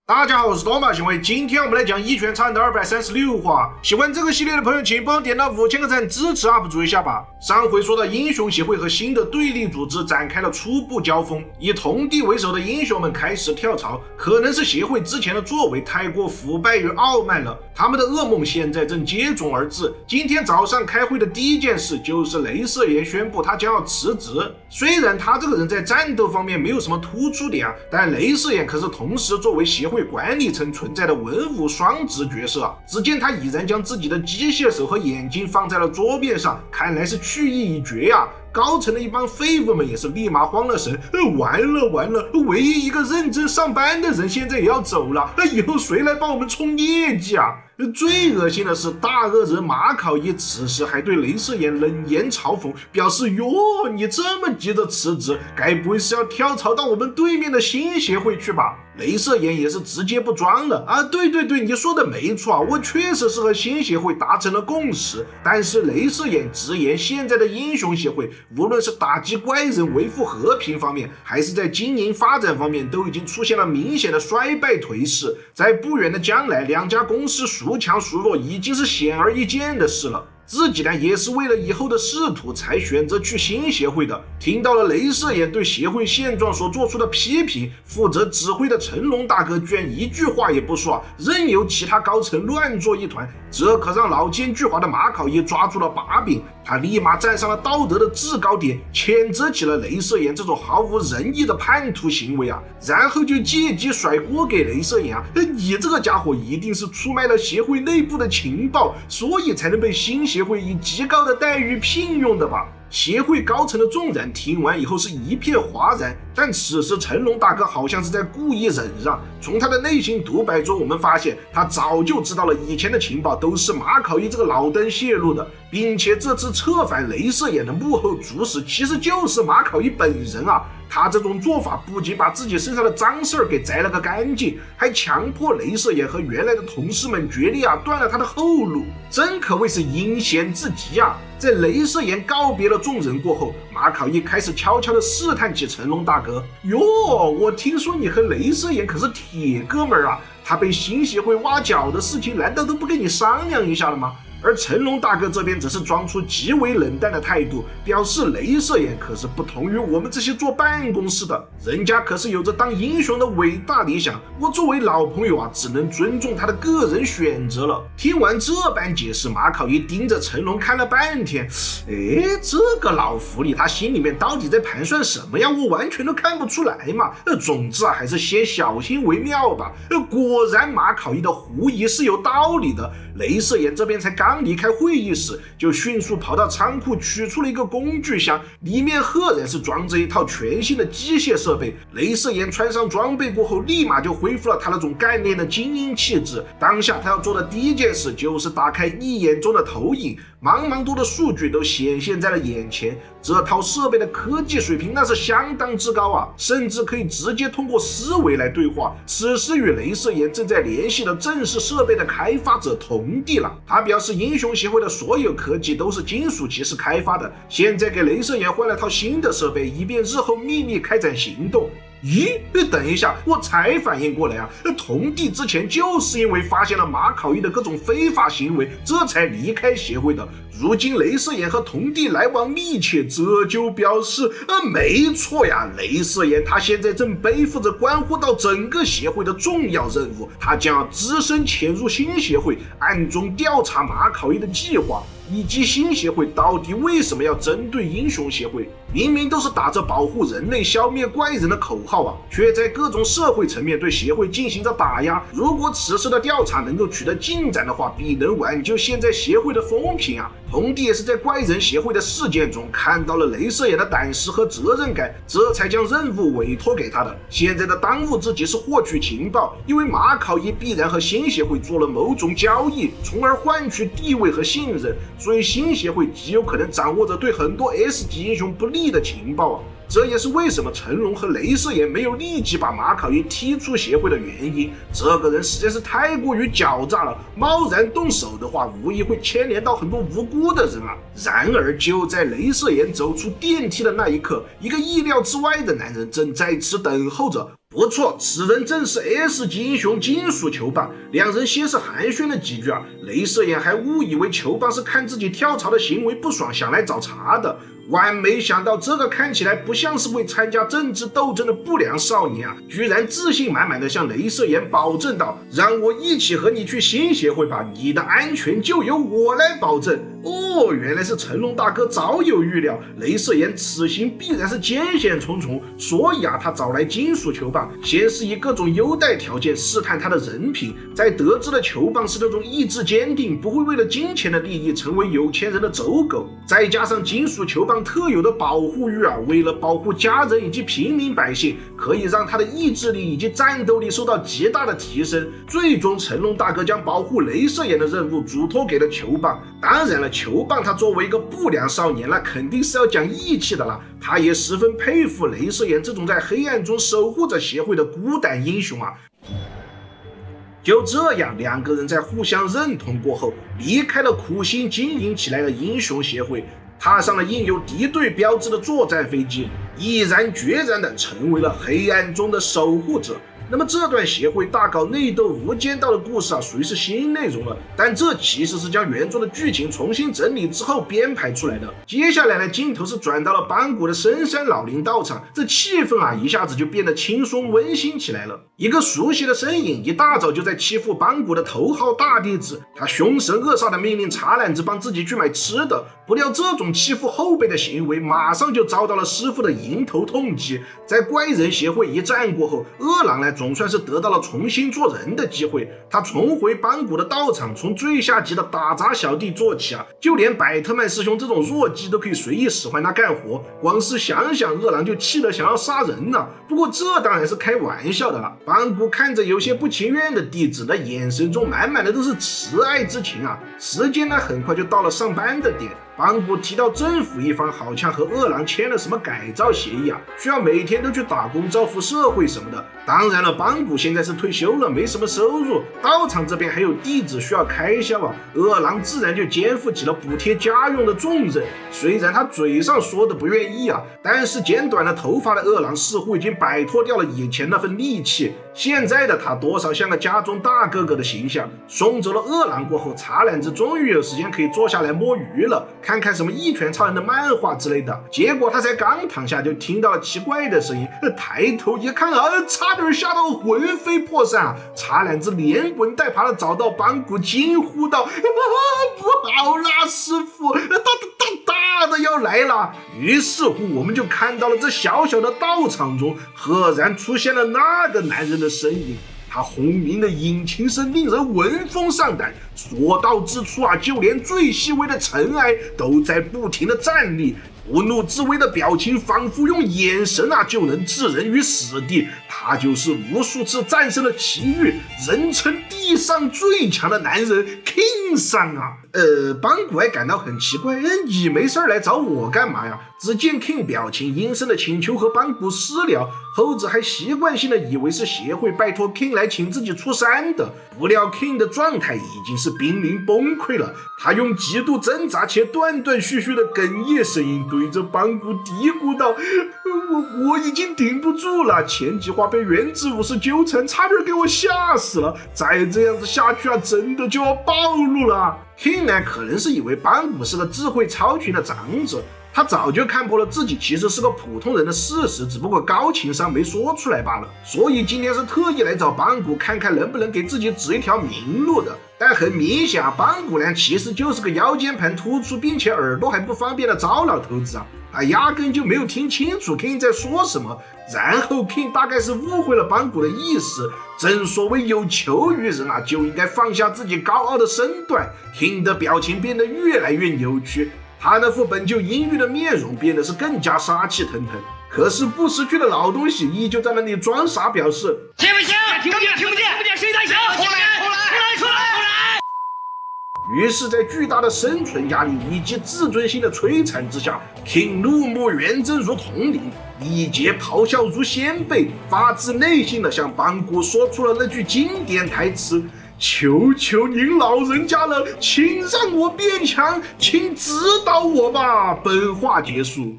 大家好，我是多马行为，今天我们来讲一拳超人的236话。喜欢这个系列的朋友，请帮我点到5000个赞支持 UP 主一下吧。上回说到英雄协会和新的对立组织展开了初步交锋，以童帝为首的英雄们开始跳槽，可能是协会之前的作为太过腐败与傲慢了，他们的噩梦现在正接踵而至。今天早上开会的第一件事就是雷射眼宣布他将要辞职。虽然他这个人在战斗方面没有什么突出点但雷射眼可是同时作为协会管理层存在的文武双职角色只见他已然将自己的机械手和眼睛放在了桌面上，看来是去意已决高层的一帮废物们也是立马慌了神，完了，唯一一个认真上班的人现在也要走了，以后谁来帮我们冲业绩啊？最恶心的是，大恶人马考一此时还对雷射眼冷言嘲讽，表示哟，你这么急着辞职，该不会是要跳槽到我们对面的新协会去吧？雷射眼也是直接不装了对，你说的没错我确实是和新协会达成了共识，但是雷射眼直言，现在的英雄协会无论是打击怪人、维护和平方面，还是在经营发展方面，都已经出现了明显的衰败颓势。在不远的将来，两家公司孰强孰弱已经是显而易见的事了。自己呢也是为了以后的仕途才选择去新协会的。听到了雷射眼对协会现状所做出的批评，负责指挥的成龙大哥居然一句话也不说任由其他高层乱作一团，这可让老奸巨猾的马考一抓住了把柄。他立马站上了道德的制高点，谴责起了雷射眼这种毫无仁义的叛徒行为然后就借机甩锅给雷射眼你这个家伙一定是出卖了协会内部的情报，所以才能被新协会以极高的待遇聘用的吧。协会高层的众人听完以后是一片哗然，但此时成龙大哥好像是在故意忍让。从他的内心独白中，我们发现他早就知道了以前的情报都是马考一这个老登泄露的，并且这次策反雷射眼的幕后主使其实就是马考一本人他这种做法不仅把自己身上的脏事儿给摘了个干净，还强迫雷射眼和原来的同事们决裂断了他的后路，真可谓是阴险至极在雷射眼告别了众人过后，马考一开始悄悄地试探起成龙大哥。哟，我听说你和雷射眼可是铁哥们他被新协会挖角的事情难道都不跟你商量一下了吗？而成龙大哥这边则是装出极为冷淡的态度，表示雷射眼可是不同于我们这些坐办公室的，人家可是有着当英雄的伟大理想，我作为老朋友只能尊重他的个人选择了。听完这般解释，马考一盯着成龙看了半天，这个老狐狸他心里面到底在盘算什么呀？我完全都看不出来嘛。总之还是先小心为妙吧。果然马考一的狐疑是有道理的，雷射眼这边才刚离开会议室，就迅速跑到仓库取出了一个工具箱，里面赫然是装着一套全新的机械设备。雷射眼穿上装备过后，立马就恢复了他那种干练的精英气质。当下他要做的第一件事就是打开一眼中的投影，茫茫多的数据都显现在了眼前。这套设备的科技水平那是相当之高甚至可以直接通过思维来对话。此时与雷射眼正在联系的正是设备的开发者童帝了。他表示英雄协会的所有科技都是金属骑士开发的，现在给雷射眼换了套新的设备，以便日后秘密开展行动。咦，等一下，我才反应过来童帝之前就是因为发现了马考一的各种非法行为，这才离开协会的。如今雷射眼和童帝来往密切，这就表示没错雷射眼他现在正背负着关乎到整个协会的重要任务，他将要只身潜入新协会，暗中调查马考一的计划，以及新协会到底为什么要针对英雄协会。明明都是打着保护人类、消灭怪人的口号却在各种社会层面对协会进行着打压。如果此时的调查能够取得进展的话，必能挽救现在协会的风评童帝也是在怪人协会的事件中看到了雷射眼的胆识和责任感，这才将任务委托给他的。现在的当务之急是获取情报，因为马考一必然和新协会做了某种交易，从而换取地位和信任，所以新协会极有可能掌握着对很多 S 级英雄不利的情报这也是为什么成龙和雷射眼没有立即把马考一踢出协会的原因。这个人实在是太过于狡诈了，贸然动手的话，无疑会牵连到很多无辜的人然而，就在雷射眼走出电梯的那一刻，一个意料之外的男人正在此等候着。不错，此人正是 S 级英雄金属球棒。两人先是寒暄了几句啊，雷射眼还误以为球棒是看自己跳槽的行为不爽，想来找茬的。万没想到，这个看起来不像是会参加政治斗争的不良少年啊，居然自信满满的向雷射眼保证道：“让我一起和你去新协会吧，你的安全就由我来保证。”哦，原来是成龙大哥早有预料，雷射眼此行必然是艰险重重，所以啊，他找来金属球棒，先是以各种优待条件试探他的人品，在得知了球棒是那种意志坚定，不会为了金钱的利益成为有钱人的走狗，再加上金属球棒特有的保护欲啊，为了保护家人以及平民百姓，可以让他的意志力以及战斗力受到极大的提升。最终，成龙大哥将保护雷射眼的任务嘱托给了球棒。当然了，球棒他作为一个不良少年，那肯定是要讲义气的了。他也十分佩服雷射眼这种在黑暗中守护着协会的孤胆英雄啊。就这样，两个人在互相认同过后，离开了苦心经营起来的英雄协会，踏上了印有敌对标志的作战飞机，毅然决然地成为了黑暗中的守护者。那么这段协会大搞内斗无间道的故事啊，属于是新内容了，但这其实是将原作的剧情重新整理之后编排出来的。接下来呢，镜头是转到了邦古的深山老林道场，这气氛啊一下子就变得轻松温馨起来了。一个熟悉的身影一大早就在欺负邦古的头号大弟子，他凶神恶煞的命令茶篮子帮自己去买吃的，不料这种欺负后辈的行为马上就遭到了师傅的迎头痛击。在怪人协会一战过后，饿狼呢总算是得到了重新做人的机会，他重回邦古的道场，从最下级的打杂小弟做起啊，就连百特曼师兄这种弱鸡都可以随意使唤他干活，光是想想饿狼就气得想要杀人了。不过这当然是开玩笑的了。邦古看着有些不情愿的弟子，那眼神中满满的都是慈爱之情啊。时间呢很快就到了上班的点，邦古提到政府一方好像和饿狼签了什么改造协议啊，需要每天都去打工造福社会什么的。当然了，邦古现在是退休了，没什么收入，道场这边还有弟子需要开销啊，饿狼自然就肩负起了补贴家用的重任。虽然他嘴上说的不愿意啊，但是剪短了头发的饿狼似乎已经摆脱掉了以前那份戾气，现在的他多少像个家中大哥哥的形象。送走了饿狼过后，茶篮子终于有时间可以坐下来摸鱼了，看看什么一拳超人的漫画之类的。结果他才刚躺下，就听到了奇怪的声音，抬头一看啊，差点吓到魂飞魄散啊！茶篮子连滚带爬的找到邦古，惊呼道：“不好啦，师傅，大的要来了！”于是乎，我们就看到了这小小的道场中，赫然出现了那个男人的身影。他轰鸣的引擎声令人闻风丧胆，所到之处啊，就连最细微的尘埃都在不停的站立。不怒自威的表情，仿佛用眼神啊就能置人于死地。他就是无数次战胜了奇遇，人称地上最强的男人 King 桑啊。邦古还感到很奇怪，你没事来找我干嘛呀？只见 King 表情阴森的请求和邦古私聊，后者还习惯性的以为是协会拜托 King 来请自己出山的。不料 King 的状态已经是濒临崩溃了，他用极度挣扎且断断续续的哽咽声音对着邦古嘀咕道：“我已经顶不住了，前几话被原子武士纠缠，差点给我吓死了，再这样子下去啊，真的就要暴露了。” King 呢，可能是以为邦古是个智慧超群的长者，他早就看破了自己其实是个普通人的事实，只不过高情商没说出来罢了。所以今天是特意来找邦古，看看能不能给自己指一条明路的。但很明显啊，邦古呢其实就是个腰间盘突出并且耳朵还不方便的糟老头子啊，他压根就没有听清楚 King 在说什么。然后 King 大概是误会了邦古的意思，正所谓有求于人啊，就应该放下自己高傲的身段。King 的表情变得越来越扭曲，他那副本就阴郁的面容变得是更加杀气腾腾。可是不识趣的老东西依旧在那里装傻，表示听不清，听不见，谁在想？出来！于是，在巨大的生存压力以及自尊心的摧残之下， King 怒目圆睁如铜铃，力竭咆哮如先辈，发自内心的向邦古说出了那句经典台词：“求求您老人家了，请让我变强，请指导我吧。”本话结束。